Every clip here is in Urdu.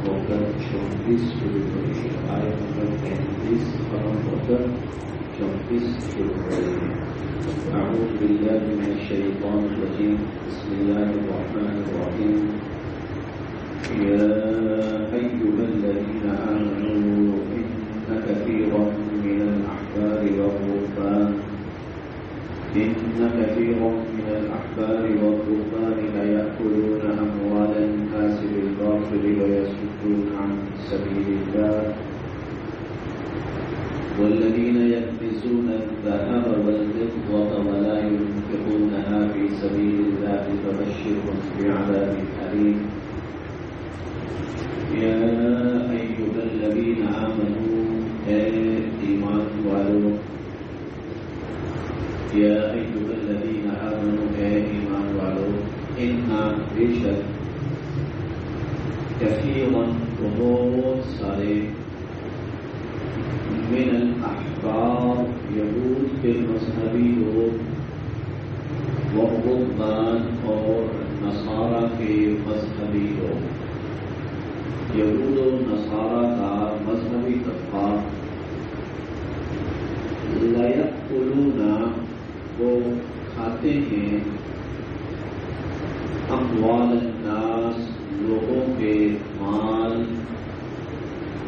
ہو کر 34 شروع ہوئی ہے. آیت نمبر 33 ختم ہو کر 34 شروع ہو رہی ہے. اعوذ باللہ من الشیطان الرجیم. بسم اللہ الرحمن الرحیم. یا ایھا الذین آمنوا ان کثیرا من الاحبار والرهبان ليأكلون أموال الناس بالباطل ويصدون عن سبيل الله والذين يكنزون الذهب والفضة ولا ينفقونها في سبيل الله فبشرهم بعذاب أليم. يا أيها الذين آمنوا إيمان والو یا ایھا الذین آمنوا اے ایمان والو انہا بیشک کثیرا بہت سارے من الاحبار یہود کے مذہبی لوگ والرہبان اور نصارہ کے مذہبی لوگ یہود و نصارہ کا مذہبی طبقہ لَيَأْكُلُونَ وہ کھاتے ہیں اموال الناس لوگوں کے مال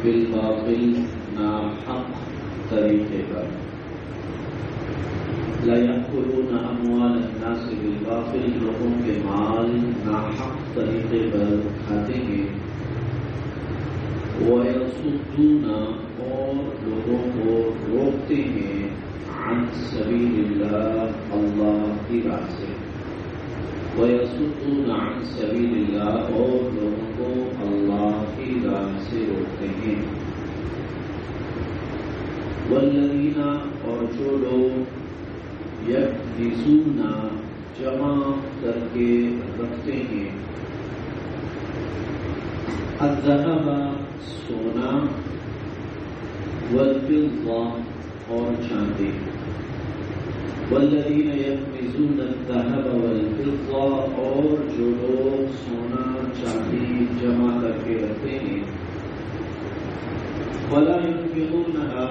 بالباطل ناحق طریقے پر. لَيَأْكُلُونَ اموال الناس بالباطل لوگوں کے مال ناحق طریقے پر کھاتے ہیں. وَيَصُدُّونَ اور لوگوں کو روکتے ہیں عن سبیل اللہ اللہ کی راہ سے. وَيَصُدُّونَ عن سبیل اللہ اور لوگوں کو اللہ کی راہ سے روکتے ہیں. والذین اور جو لوگ یکنزون جمع کر کے رکھتے ہیں الذہب سونا والفضہ اور چاندی. والذین یکنزون الذہب والفضہ اور جو لوگ سونا چاندی جمع کر کے رکھتے ہیں ولا ينفقونها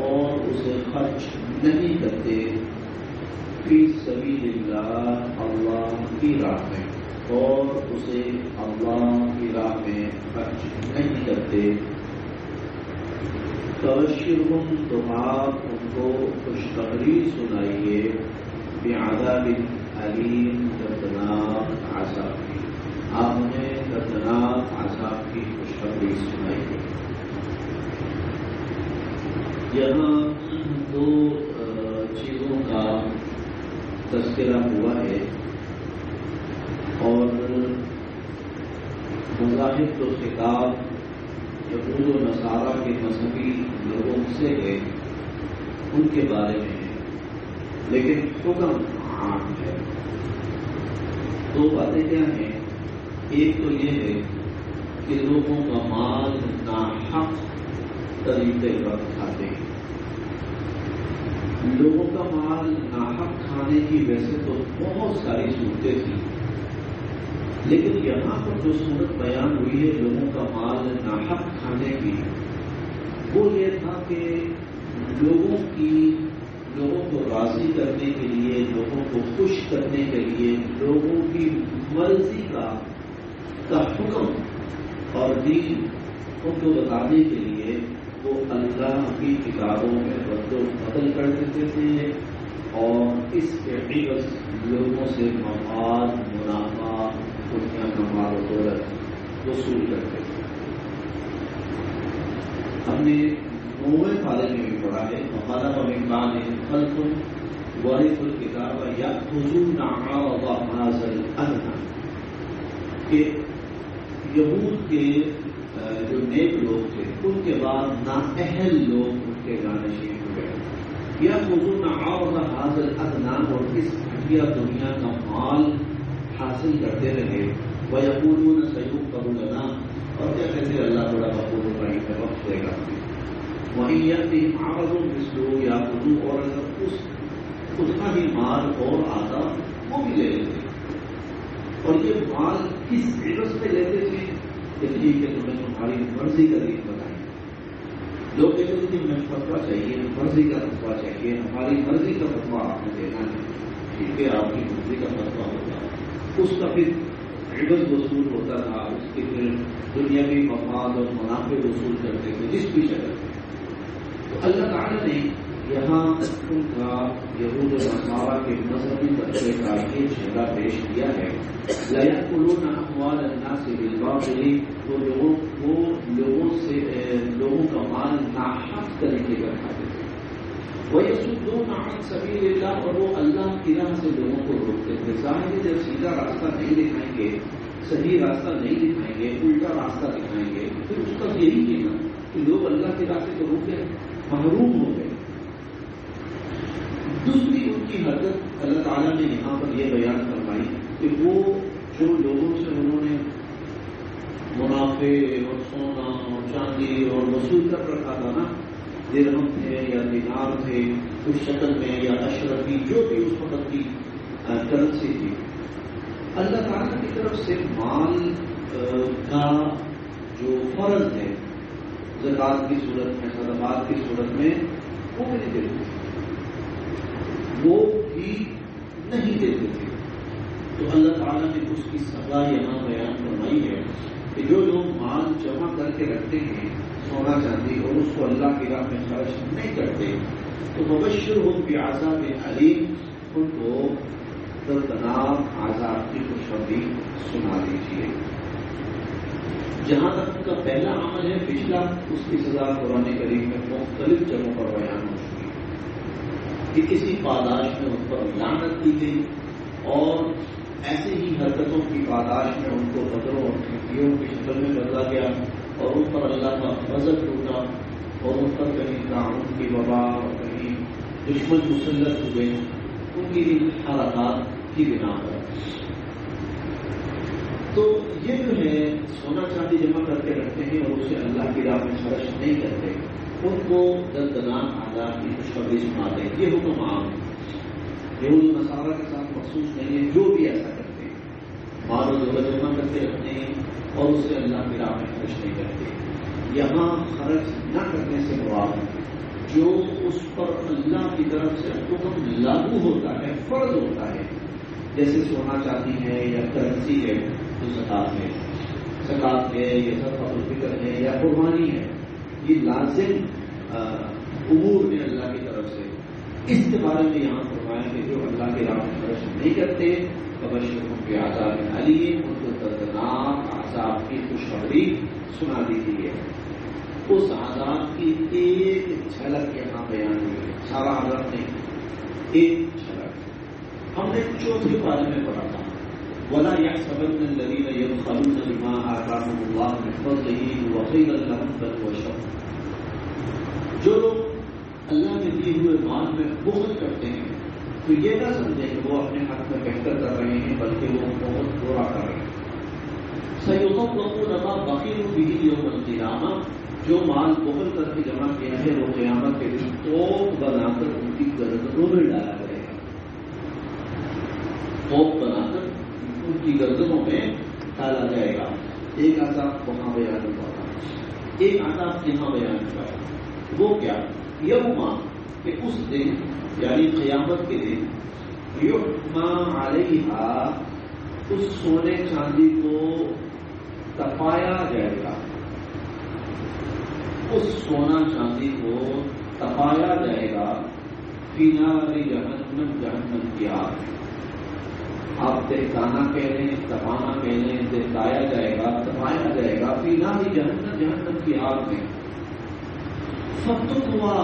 اور اسے خرچ نہیں کرتے فی سبیل اللہ اللہ کی راہ میں اور اسے اللہ کی راہ میں خرچ نہیں کرتے. فبشرہم تو آپ ان کو خوشخبری سنائیے بعذاب علیم دردناک عذاب کی. آپ انہیں دردناک عذاب کی خوشخبری سنائیے. یہاں دو چیزوں کا تذکرہ ہوا ہے اور مذاہب تو خطاب یہود و نصارہ کے مذہبی لوگوں سے ہے ان کے بارے میں ہے لیکن حکم عام ہے. دو باتیں کیا ہیں؟ ایک تو یہ ہے کہ لوگوں کا مال ناحق طریقے پر کھاتے ہیں. لوگوں کا مال ناحق کھانے کی ویسے تو بہت ساری صورتیں تھیں لیکن یہاں پر جو صورت بیان ہوئی ہے لوگوں کا مال ناحق کھانے کی وہ یہ تھا کہ لوگوں کو راضی کرنے کے لیے لوگوں کو خوش کرنے کے لیے لوگوں کی مرضی کا حکم اور دین ان کو بتانے کے لیے وہ اللہ کی کتابوں میں بدل کر دیتے تھے اور اس کے عوض لوگوں سے مفاد منافع دنیا کا مال و دولت وصول کرتے تھے. ہم نے نویں پارے میں بھی پڑھا ہے مقالہ ومکان خلق وارث الکتاب یأخذون عرض هذا الادنى کہ یہود کے جو نیک لوگ تھے ان کے بعد نااہل لوگ ان کے جانشین ہوئے. یأخذون عرض هذا الادنى اور اس گھٹیا دنیا کا مال حاصل کرتے رہے. وَيَقُولُونَ سَيُغْفَرُ لَنَا اور کیا کہتے ہیں اللہ بڑا غفور رحیم ہے بخش دے گا. وَإِن يَأْتِهِمْ عَرَضٌ مِثْلُهُ يَأْخُذُوهُ اور اگر اتنا ہی مال اور آتا وہ بھی لے لیتے. اور یہ مال کس عوض پہ لیتے تھے کہ ٹھیک ہے تمہیں تمہاری مرضی کا دین بتائیں. لوگ کہتے ہیں کہ ہمیں فتویٰ چاہیے، مرضی کا فتویٰ چاہیے، ہماری مرضی کا فتویٰ آپ نے دینا ہے. ٹھیک ہے، آپ کی مرضی کا فتویٰ ہوگا، اس کا پھر عوض وصول ہوتا تھا، اس کے پھر دنیاوی مفاد اور منافع وصول کرتے تھے جس بھی شکل میں. تو اللہ تعالیٰ نے یہاں ان کا یہود و نصارہ کے مذہبی طبقے کا یہ چہرہ پیش کیا ہے. لَيَأْكُلُونَ أَمْوَالَ النَّاسِ بِالْبَاطِلِ، وہ لوگوں کا مال ناحق طریقے پر کھاتے تھے. وَيَصُدُّونَ عَنْ سَبِيلِ اللَّهِ، اور وہ اللہ کی راہ سے لوگوں کو روکتے تھے. ظاہر ہے جب سیدھا راستہ نہیں دکھائیں گے، صحیح راستہ نہیں دکھائیں گے، الٹا راستہ دکھائیں گے، پھر اس کا یہی کہنا کہ لوگ اللہ کی راہ سے تو روکے، محروم ہو گئے. دوسری ان کی حرکت اللہ تعالیٰ نے یہاں پر یہ بیان فرمائی کہ وہ جو لوگوں سے انہوں نے منافع اور سونا اور چاندی اور وصول کر رکھا تھا نا، درہم تھے یا دینار تھے اس شکل میں، یا اشرفی جو بھی اس وقت کی کرنسی تھی، اللہ تعالیٰ کی طرف سے مال کا جو فرض ہے زکوٰۃ کی صورت میں، صدقات کی صورت میں، وہ بھی نہیں دیتے تھے، وہ بھی نہیں دیتے تھے. تو اللہ تعالیٰ نے اس کی سزا یہاں بیان فرمائی ہے کہ جو لوگ مال جمع کر کے رکھتے ہیں سونا چاندی اور اس کو اللہ کی راہ میں خرچ نہیں کرتے، تو مبشرہم بعذاب علیم، ان کو دردناک عذاب کی خوشخبری سنا دیجیے. جہاں تک ان کا پہلا عمل ہے پچھلا، اس کی سزا قرآن کریم میں مختلف جگہوں پر بیان ہو چکی ہے کہ کسی پاداش میں ان پر لعنت کی گئی، اور ایسے ہی حرکتوں کی پاداش میں ان کو بدروں اور ٹھنڈیوں کی شکل میں بدلا گیا، اور ان پر اللہ کا غضب ٹوٹا، اور ان پر کہیں طاعون کی وبا اور کہیں دشمن مسلط ہوئے ان کی حرکات کی بنا پر. تو یہ جو ہے سونا چاندی جمع کر کے رکھتے ہیں اور اسے اللہ کی راہ میں خرچ نہیں کرتے، ان کو دردناک عذاب کی خوشخبری سناتے ہیں. یہ حکم عام یہود و نصارہ کے ساتھ مخصوص نہیں ہے. جو بھی ایسا کرتے ہیں، مال و دولت جمع کرتے رکھتے ہیں اور اسے اللہ کی راہ میں خرچ نہیں کرتے. یہاں خرچ نہ کرنے سے مراد جو اس پر اللہ کی طرف سے حکم لاگو ہوتا ہے، فرض ہوتا ہے، جیسے سونا چاندی ہے یا کرنسی ہے تو زکوٰۃ ہے یا صدقۃ الفطر ہے یا قربانی ہے، یہ لازم امور ہیں اللہ کی طرف سے. اس کے بارے میں یہاں فرمایا کہ جو اللہ کے راہ میں خرچ نہیں کرتے فبشرہم بعذاب علیم، ان کو دردناک عذاب کی خوشخبری سنا دی گئی ہے. اس عذاب کی ایک جھلک یہاں بیان ہوئی ہے، سارا عذاب نہیں، ایک جھلک. ہم نے چوتھے بارے میں پڑھا تھا وَلَا يَحْسَبَنَّ الَّذِينَ يَبْخَلُونَ بِمَا آتَاهُمُ اللَّهُ مِنْ فَضْلِهِ هُوَ خَيْرًا لَهُمْ بَلْ هُوَ شَرٌّ. جو لوگ اللہ نے دیے ہوئے مال میں بخل کرتے ہیں تو یہ نہ سمجھیں کہ وہ اپنے حق میں بہتر کر رہے ہیں، بلکہ وہ بہت برا کر رہے ہیں. سَيُطَوَّقُونَ مَا بَخِلُوا بِهِ يَوْمَ الْقِيَامَةِ، جو مال بخل کر کے جمع کیا ہے وہ قیامت کے دن توپ بنا کر ان کی گردنوں میں ڈالا جائے گا. توپ بنا کر ان کی گردنوں میں ڈالا جائے گا. ایک عذاب وہاں بیان ہوا تھا، ایک عذاب یہاں بیان ہوا ہے. وہ کیا؟ یوما، کہ اس دن یعنی قیامت کے دن، یحما علیہا، اس سونے چاندی کو تپایا جائے گا. اس سونا چاندی کو تپایا جائے گا فی نار جہنم، جہنم کی آگ. آپ دہکانا کہہ لیں، تپانا کہہ لیں، دہکایا جائے گا، تپایا جائے گا فی نار جہنم، جہنم کی آگ میں. فتقوا،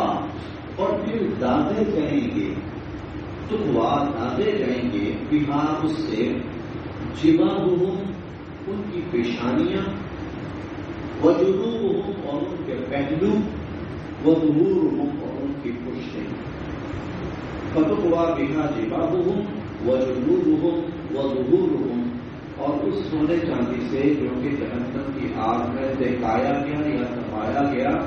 اور پھر داغے جائیں گے، تقوا داغے جائیں گے، بہا، اس سے، جباہہم، ان کی پیشانیاں، وجنوبہم، اور ان کے پہلو، وظہورہم، اور ان کی پشتیں. فتقوا بہا جباہہم وجنوبہم وظہورہم، اور اس سونے چاندی سے جو کہ جہنم کی آگ میں دہکایا گیا یا تپایا گیا،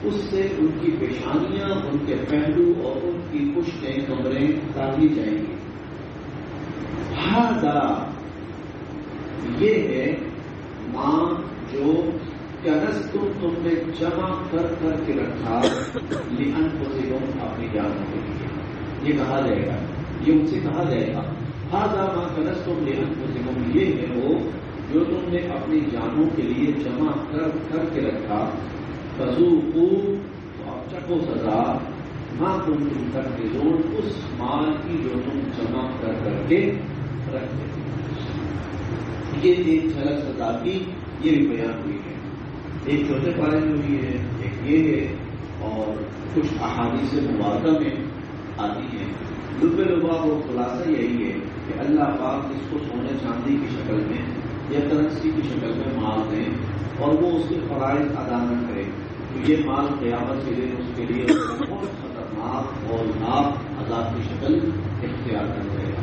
اس سے ان کی پیشانیاں، ان کے پہلو اور ان کی پشتیں، کمریں داغی جائیں گی. ہذا، یہ ہے ماں جو کیا تم نے جمع کر کے رکھا لأنفسکم اپنی جانوں کے لیے. یہ کہا جائے گا، یہ ان سے کہا جائے گا ھذا ما کنزتم لأنفسکم، یہ ہے وہ جو تم نے اپنی جانوں کے لیے جمع کر کے رکھا. فذوقوا، تو اب چکھو سزا، ما کنتم تکذبون، اس مال کی جو تم جمع کر کے رکھتے. یہ ایک جھلک سزا کی یہ بھی بیان ہوئی ہے. ایک چھوٹے پارے میں ہوئی ہے، ایک یہ ہے، اور کچھ احادیث مبارکہ میں آتی ہیں. لباس اور خلاصہ یہی ہے کہ اللہ پاک اس کو سونے چاندی کی شکل میں یا کرنسی کی شکل میں مال دیں اور وہ اس کے فرائض ادا نہ کرے تو یہ مال قیامت کے دن اس کے لیے بہت خطرناک اور ناک عذاب کی شکل اختیار کر رہے گا.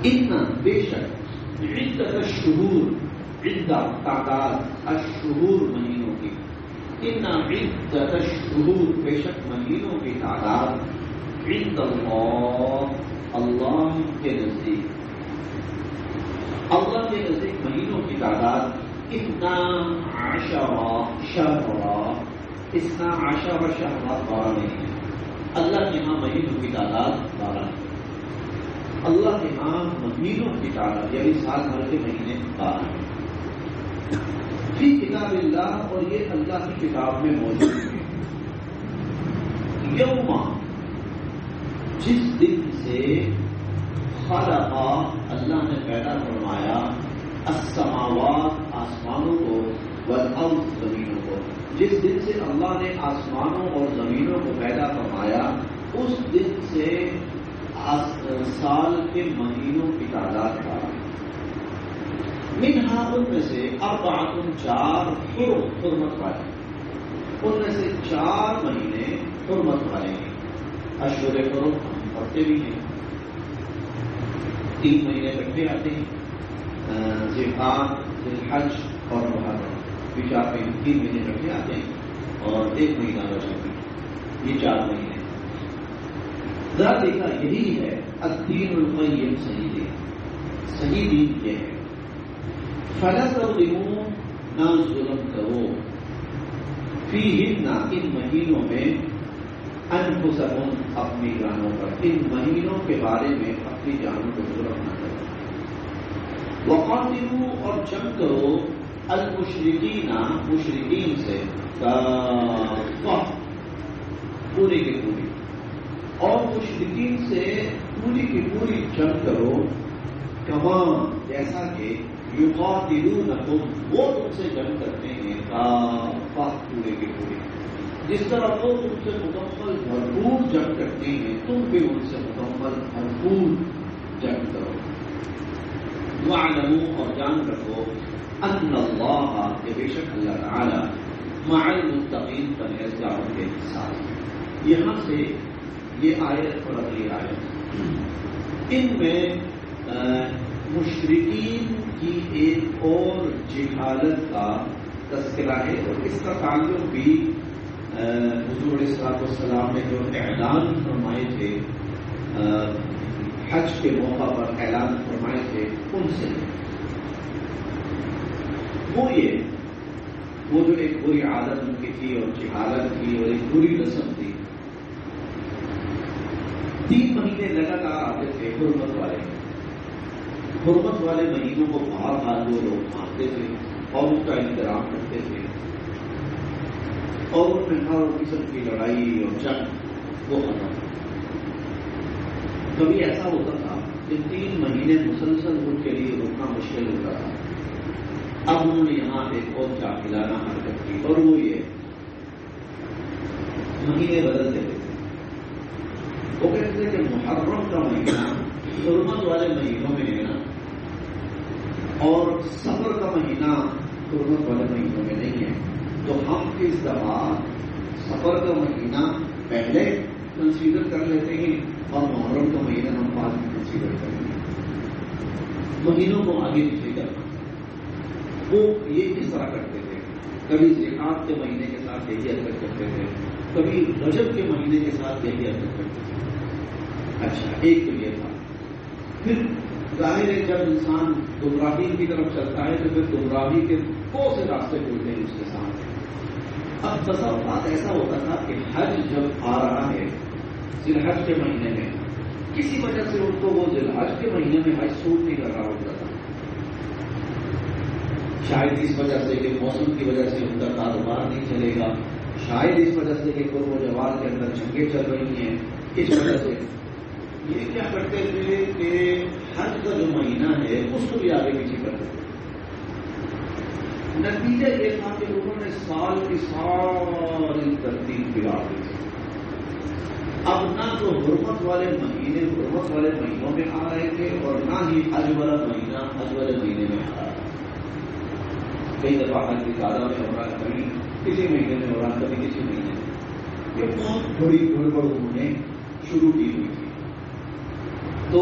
اتنا بے شک عدت الشہور، عدت تعداد، الشہور مہینوں کی، اتنا عدت الشہور بے شک مہینوں کی تعداد، عند اللہ اللہ کے نزدیک، اللہ کے نزدیک مہینوں کی تعداد اتنا عشرہ شہرا، اتنا عشرہ شہرا 12 مہینے. اللہ کے ہاں مہینوں کی تعداد 12 ہے. اللہ کے ہاں مہینوں کی تعداد یعنی سال بھر کے مہینے 12 ہیں. فی کتاب اللہ، اور یہ اللہ کی کتاب میں موجود ہے. یوم، جس دن سے خلق اللہ نے پیدا فرمایا السماوات آسمانوں کو والارض زمینوں کو، جس دن سے اللہ نے آسمانوں اور زمینوں کو پیدا فرمایا اس دن سے سال کے مہینوں کی تعداد کا منہا، ان میں سے اربعۃ، 4 حرمت والے، ان میں سے 4 مہینے حرمت والے ہیں. اشہر حرم ہم پڑھتے بھی ہیں، 3 مہینے اکٹھے آتے ہیں، ذوالقعدہ، ذوالحج اور محرم، بیچار میں 3 مہینے اکٹھے آتے ہیں اور 1 مہینہ بچا بھی، یہ 4 مہینے. ذالک یہی ہے الدین القیم، صحیح دین، صحیح دین یہ ہے. فلا تظلموا، نہ ظلم کرو، فیہن، ان مہینوں میں، انفسکم، اپنی جانوں پر، ان مہینوں کے بارے میں اپنی جانوں کو ظلم نہ کرو. وقاتلوا، اور جنگ کرو، المشرکین، مشرکین سے، کافہ، پوری کی پوری، اور مشرکین سے پوری کی پوری جنگ کرو، کما، جیسا کہ یقاتلونکم، وہ تم سے جنگ کرتے ہیں، کافہ، پوری کی پوری. جس طرح وہ تم سے مکمل بھرپور جنگ کرتے ہیں تم بھی ان سے مکمل بھرپور جنگ کرو. وَاعْلَمُوا، اور جان رکھو، ان اللہ، کہ بے شک اللہ تعالی، مع المتقین، پرہیزگاروں کے ساتھ. یہاں سے یہ آیت اور اگلی آیت، ان میں مشرکین کی ایک اور جہالت کا تذکرہ ہے، اور اس کا تعلق بھی حضور علیہ السلام نے جو اعلان فرمائے تھے حج کے موقع پر اعلان فرمائے تھے ان سے. وہ جو ایک بری عادت ان کی تھی اور جہالت تھی اور ایک بری رسم تھی. 3 مہینے لگاتار آتے تھے حرمت والے مہینوں کو بار وہ لوگ مانتے تھے اور ان کا احترام کرتے تھے، اور ان میں ہر قسم کی لڑائی اور جنگ وہ ختم. کبھی ایسا ہوتا تھا کہ 3 مہینے مسلسل ان کے لیے رکنا مشکل ہوتا تھا. اب انہوں نے یہاں ایک اور جاہلانہ حرکت کی، اور وہ یہ مہینے بدل دیتے تھے. وہ کہتے تھے کہ محرم کا مہینہ حرمت والے مہینوں میں ہے نا، اور صبر کا مہینہ حرمت والے مہینوں میں نہیں ہے، تو ہم اس دفعہ سفر کا مہینہ پہلے کنسیڈر کر لیتے ہیں اور محرم کا مہینہ ہم بعد میں کنسیڈر کریں گے. مہینوں کو آگے پیچھے کرنا، وہ یہ کس طرح کرتے تھے. کبھی ذوالحجہ کے مہینے کے ساتھ یہی حرکت کرتے تھے، کبھی رجب کے مہینے کے ساتھ یہی حرکت کرتے تھے. اچھا، ایک تو یہ تھا. پھر ظاہر ہے جب انسان گمراہی کی طرف چلتا ہے تو پھر گمراہی کے بہت سے راستے کھلتے ہیں اس کے ساتھ. اب تصورات ایسا ہوتا تھا کہ حج جب آ رہا ہے ذی الحج کے مہینے میں، کسی وجہ سے ان کو وہ ذی الحج کے مہینے میں حج سوٹ نہیں کر رہا ہوتا تھا. شاید اس وجہ سے کہ موسم کی وجہ سے ان کا کاروبار نہیں چلے گا، شاید اس وجہ سے کہ قرب و جوار کے اندر جنگیں چل رہی ہیں، اس وجہ سے یہ کیا کرتے تھے کہ حج کا جو مہینہ ہے اس کو بھی آگے پیچھے کرتے تھے. نتیجہ یہ تھا کہ انہوں نے سال کی ساری ترتیب بگاڑ دی تھی. اب نہ تو حرمت والے مہینوں میں آ رہے تھے اور نہ ہی حج والا مہینہ حج والے مہینے میں آ رہا تھا. کئی دفعہ حج کی تعداد میں ہو رہا، کبھی کسی مہینے میں ہو رہا، کبھی کسی مہینے میں. یہ بہت بڑی گڑبڑ انہوں نے شروع کی ہوئی تھی. تو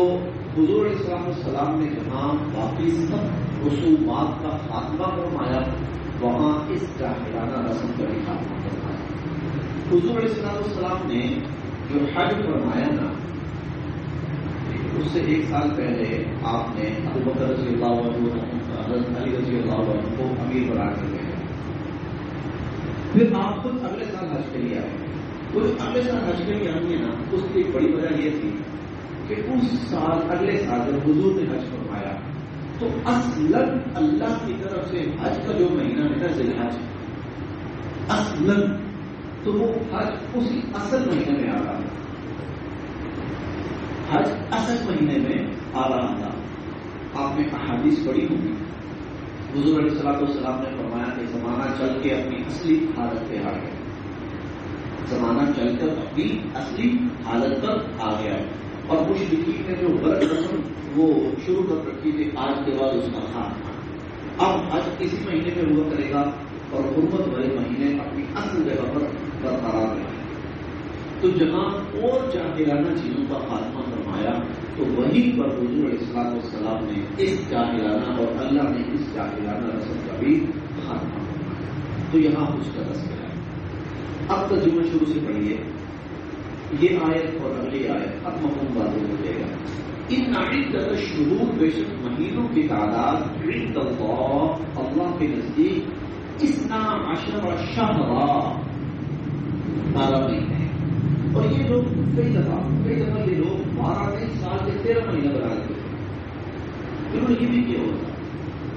حضور علیہ السلام نے جہاں باقی سب رسومات کا خاتمہ فرمایا وہاں اس جاہلانہ رسم کا بھی خاتمہ فرمایا. حضور علیہ السلام نے جو حج فرمایا نا، اس سے ایک سال پہلے آپ نے ابو بکر رضی اللہ عنہ، حضرت علی رضی اللہ عنہ کو امیر بنا کر گئے. پھر آپ خود اگلے سال حج کے لیے آئے. وہ اگلے سال حج کے لیے آئیں نا، اس کی ایک بڑی وجہ یہ تھی کہ اس سال اگلے سال جب حضور نے حج فرمایا تو اصلاً اللہ کی طرف سے حج کا جو مہینہ ہے نا ذی الحج، اصلاً تو وہ حج اسی اصل مہینے میں آ رہا تھا. حج اصل مہینے میں آ رہا تھا. آپ نے احادیث پڑھی ہوگی، حضور علیہ السلام نے فرمایا کہ زمانہ چل کے اپنی اصلی حالت پہ آ گیا. زمانہ چل کر اپنی اصلی حالت پر آ گیا ہے. اور مشرکین نے جو غلط رسم وہ شروع کر رکھی تھی آج کے بعد اس کا خاتمہ. اب حج کسی مہینے میں ہوا کرے گا اور حرمت والے مہینے اپنی اصل جگہ پر برقرار رہے. تو جہاں اور جاہلانہ چیزوں کا خاتمہ فرمایا تو وہیں پر حضور علیہ السلام نے اس جاہلانہ اور اللہ نے اس جاہلانہ رسم کا بھی خاتمہ فرمایا. تو یہاں اس کا تذکرہ ہے. اب ترجمہ شروع سے پڑھیے. یہ آیت اور اگلی آیت اب مفہوم واضح ہو جائے گا. ان عدت الشہور، بے شک مہینوں کی تعداد، عند اللہ، اللہ کے نزدیک، 12 شہرا، 12 مہینے. اور یہ لوگ کئی دفعہ یہ لوگ 12 نہیں سال کے 13 مہینے بنا لیتے تھے. انہوں نے یہ بھی کیا ہوتا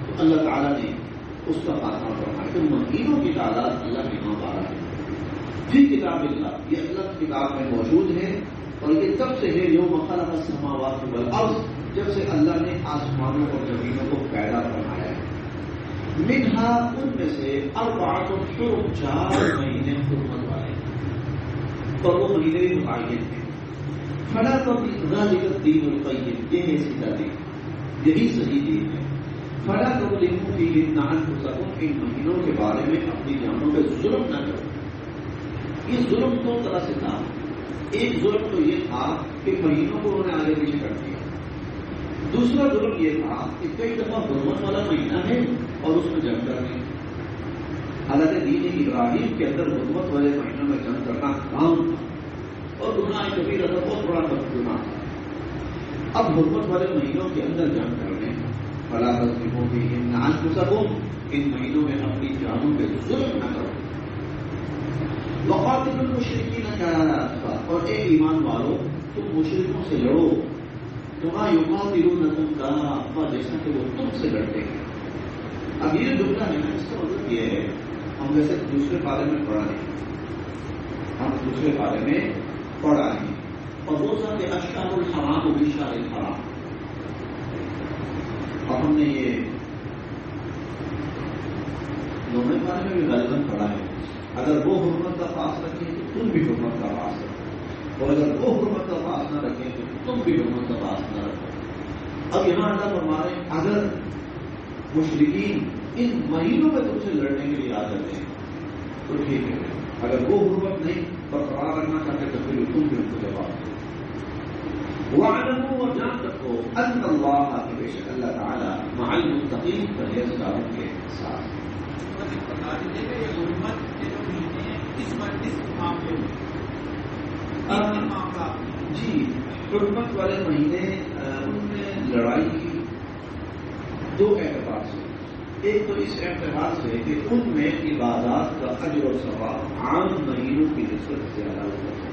تو اللہ تعالیٰ نے اس کا خاتمہ فرمایا. تو مہینوں کی تعداد اللہ کے یہاں 12 ہے. پھر کتاب اللہ، یہ اللہ کی کتاب میں موجود ہے اور یہ تب سے ہے یوم خلق السماوات والارض، جب سے اللہ نے آسمانوں اور زمینوں کو پیدا فرمایا ہے. منہا، ان میں سے 4 حرم، 4 مہینے حرمت والے اور وہ مہینے بھی متعین ہیں. فلا تظلموا الدین القیم، یہ ہے سیدھا دین، یہی صحیح دین ہے. فلا تظلموا فیہن انفسکم، ان مہینوں کے بارے میں اپنی جانوں پہ ظلم نہ کرو. یہ ظلم 2 طرح سے تھا. ایک ظلم تو یہ تھا کہ مہینوں کو انہوں نے آگے پیچھے کر دیا. دوسرا ظلم یہ تھا کہ کئی دفعہ حرمت والا مہینہ ہے اور اس میں جنگ کرنے. حالانکہ دین ابراہیم کے اندر حرمت والے مہینوں میں جنگ کرنا کام تھا اور گناہ کبیرہ تھا، بہت بڑا گناہ تھا. اب حرمت والے مہینوں کے اندر جنگ کرنے، فلا تظلموا فیہن انفسکم، ان مہینوں میں اپنی جانوں پہ ظلم نہ کرو. وقاتلوا المشرکین کافۃ، اور اے ایمان والو تم مشرکوں سے لڑو، کما یقاتلونکم کافۃ، جیسا کہ وہ تم سے لڑتے ہیں. اب یہ جملہ ہے نا، اس کا مطلب یہ ہے، ہم ویسے دوسرے پارے میں پڑھا نہیں، اور وہ تھا کہ اشہر الحرام و بشہر الحرام. اب ہم نے یہ دونوں پارے میں بھی غالباً پڑھا ہے. اگر وہ حرمت کا پاس رکھیں تو تم بھی حرمت کا پاس رکھو، اور اگر وہ حرمت کا پاس نہ رکھیں تو تم بھی حرمت کا پاس نہ رکھو. اب یہاں اللہ فرما رہے ہیں اگر مشرکین ان مہینوں میں تم سے لڑنے کے لیے آ جاتے ہیں تو ٹھیک ہے، اگر وہ حرمت نہیں برقرار رکھنا چاہتے تو پھر تم بھی ان کو جواب دو. وَاعْلَمُوا، اور جان رکھو، أَنَّ اللَّهَ، کہ بے شک اللہ تعالیٰ، مع المتقین، پرہیزگاروں کے ساتھ. جی، حرمت والے مہینے ان میں لڑائی دو اعتبار سے. ایک تو اس اعتبار سے کہ ان میں عبادات کا اجر و ثواب عام مہینوں کی نسبت زیادہ ہوتا ہے.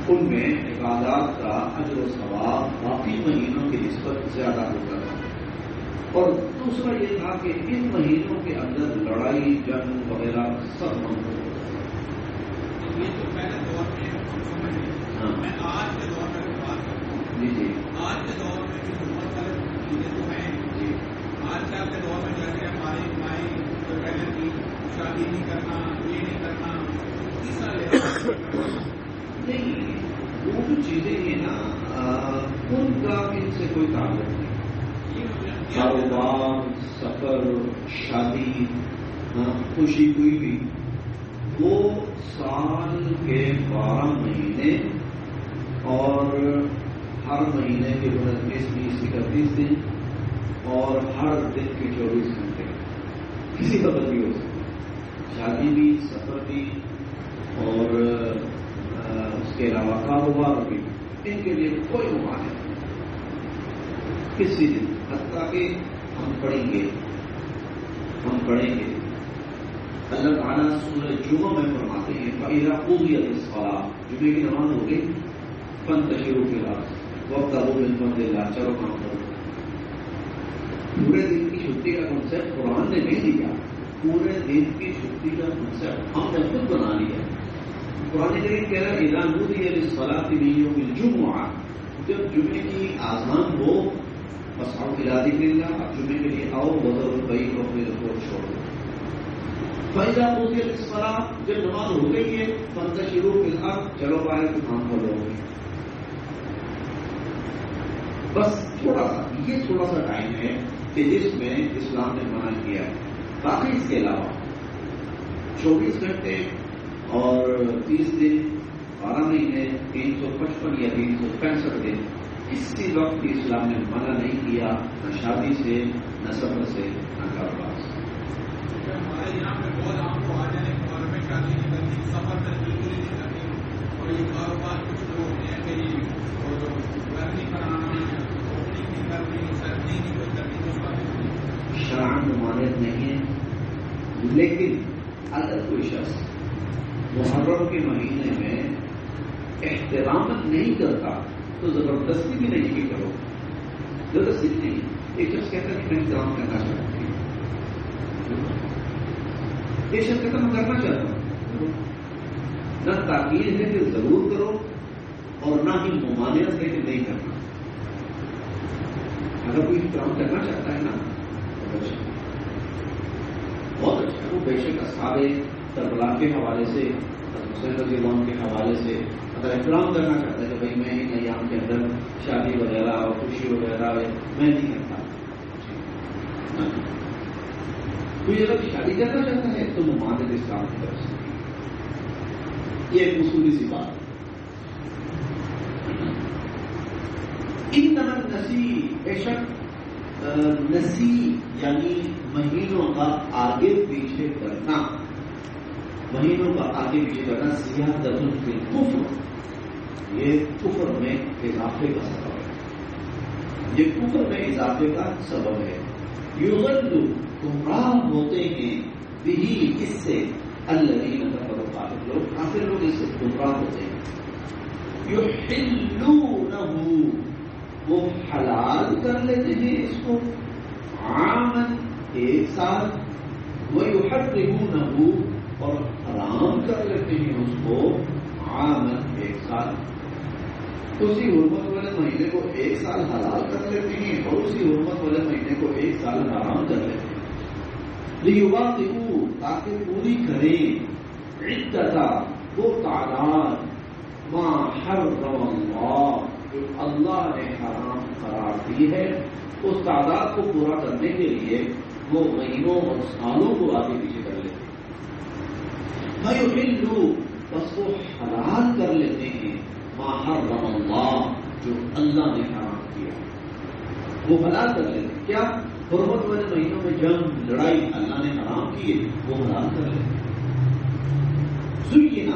ان میں عبادات کا اجر و ثواب باقی مہینوں کی نسبت زیادہ ہوتا تھا. اور دوسرا یہ تھا کہ ان مہینوں کے اندر لڑائی جنگ وغیرہ سب ممنوع ہوتا تھا. یہ تو پہلے دور میں میں آج کے دور میں بات کرتا ہوں. جی آج کے دور میں جو حکومت والے چیزیں جو ہیں جی آج کل کے دور میں جیسے ہماری مائیں جو پہلے کی شادی نہیں کرنا یہ نہیں کرنا تیسرا نہیں، وہ جو چیزیں ہیں نا ان کا ان سے کوئی تعلق نہیں. کاروبار، سفر، شادی، خوشی کوئی بھی، وہ سال کے 12 مہینے اور ہر مہینے کے 29، 30، 31 دن اور ہر دن کے 24 گھنٹے کسی وقت بھی ہو سکتا. شادی بھی، سفر بھی اور اس کے علاوہ کاروبار بھی، ان کے لیے کوئی ممانعت نہیں. کسی دن حتیٰ کہ ہم پڑھیں گے اللہ تعالیٰ سورہ جمعہ میں فرماتے ہیں فَإِذَا قُضِيَتِ الصَّلَاةُ، جمعے کی نماز ہو گئی، فَانتَشِرُوا فِي الْأَرْضِ وَابْتَغُوا مِن فَضْلِ اللَّهِ، چلو کام کرو. پورے دن کی چھٹی کا کنسیپٹ قرآن نے نہیں دیا. پورے دن کی چھٹی کا کنسیپٹ ہم نے خود بنا لیا. قرآن کریم کہہ رہا ہے اِذَا نُودِيَ لِلصَّلَاةِ مِن يَوْمِ الْجُمُعَةِ، جب جمعے کی آذان ہو فَاسْعَوْا إِلَىٰ ذِكْرِ اللَّهِ، اب جمعے کے لیے آؤ، وَذَرُوا الْبَيْعَ وَخُذُوا الْعَفْوَ چھوڑ دو. فَإِذَا قُضِيَتِ الصَّلَاةُ، جب نماز ہو گئی ہے، فَانتَشِرُوا فِي الْأَرْضِ، چلو باہر کام کرو. بس تھوڑا سا ٹائم ہے کہ جس میں اسلام نے منع کیا ہے. باقی اس کے علاوہ 24 گھنٹے اور 30 دن، 12 مہینے، 355 یا 365 دن، کسی وقت بھی اسلام نے منع نہیں کیا، نہ شادی سے، نہ سفر سے، نہ کاروبار سے. ہمارے یہاں پہ بہت عام کو آ جانے کے بارے میں شادی نہیں کرتی، سفر میں بالکل ہی نہیں کرتی. اور یہ کاروبار کچھ لوگ ہیں کہ گھر نہیں بنانا، روٹنی نہیں کرنی، سردی نہیں کوئی کرنی، اس بات شرعاً ممانعت نہیں ہے. لیکن اگر کوئی شخص محرم کے مہینے میں احترام نہیں کرتا تو زبردستی بھی نہیں کہ کرو. زبردستی نہیں. ایک شخص کہتا ہے کہ میں احترام کرنا چاہتا ہوں، ایک شخص کہتا میں کرنا چاہتا ہوں. نہ تاکید ہے کہ ضرور کرو اور نہ ہی ممانعت ہے کہ نہیں کرنا. اگر کوئی احترام کرنا چاہتا ہے نا بہت اچھا. وہ بے شک اصحاب کربلا کے حوالے سے، حسین رضی اللہ عنہ کے حوالے سے اگر احترام کرنا چاہتا ہے کہ بھائی میں ان ایام کے اندر شادی وغیرہ اور خوشی وغیرہ میں نہیں کرتا. کوئی اگر شادی کرنا چاہتا ہے تو ممانعت اسلام کی طرف سے. یہ ایک اصولی سی بات ہے. ان طرح نسی، بے شک نسی یعنی مہینوں کا آگے پیچھے کرنا، مہینوں کا آگے پیچھے کرنا زیادۃ فی الکفر، یہ کفر میں اضافے کا سبب ہے. یہ کفر میں اضافے کا سبب ہے. یضل، گمراہ ہوتے ہیں، بہی، اس سے، الذین کفروا، کافر لوگ اس سے گمراہ ہوتے ہیں. یحلونہ، وہ حلال کر لیتے ہیں اس کو، عاماً، ایک سال، ویحرمونہ، اور حرام کر لیتے ہیں اس کو، عاماً، ایک سال. اسی حرمت والے مہینے کو ایک سال حلال کر لیتے ہیں اور اسی حرمت والے مہینے کو ایک سال حرام کر لیتے ہیں. لیواطئوا، تاکہ پوری کریں، عدت، وہ تعداد، ما حرم اللہ، جو اللہ نے حرام قرار دی ہے، اس تعداد کو پورا کرنے کے لیے وہ مہینوں اور سالوں کو آگے پیچھے کر لیتے ہیں. وَيُحِلُّوا، بس وہ حلال کر لیتے ہیں، ما حرم اللہ، جو اللہ نے حرام کیا وہ حلال کر لیتے ہیں. کیا؟ حرمت والے مہینوں میں جنگ، لڑائی اللہ نے حرام کیے وہ حلال کر لیتے ہیں. زُيِّنَ،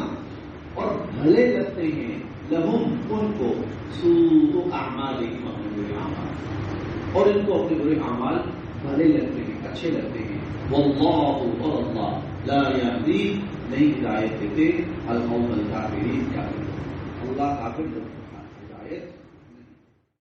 اور بھلے لگتے ہیں، لہم، ان کو، سوء اعمالہم، اپنے برے اعمال، اور ان کو اپنے برے اعمال بھلے لگتے ہیں، اچھے لگتے ہیں. واللہ اور اللہ لا یہدی نہیں ہدایت دیتے القوم الکافرین، اللہ کافر لوگوں کو ہدایت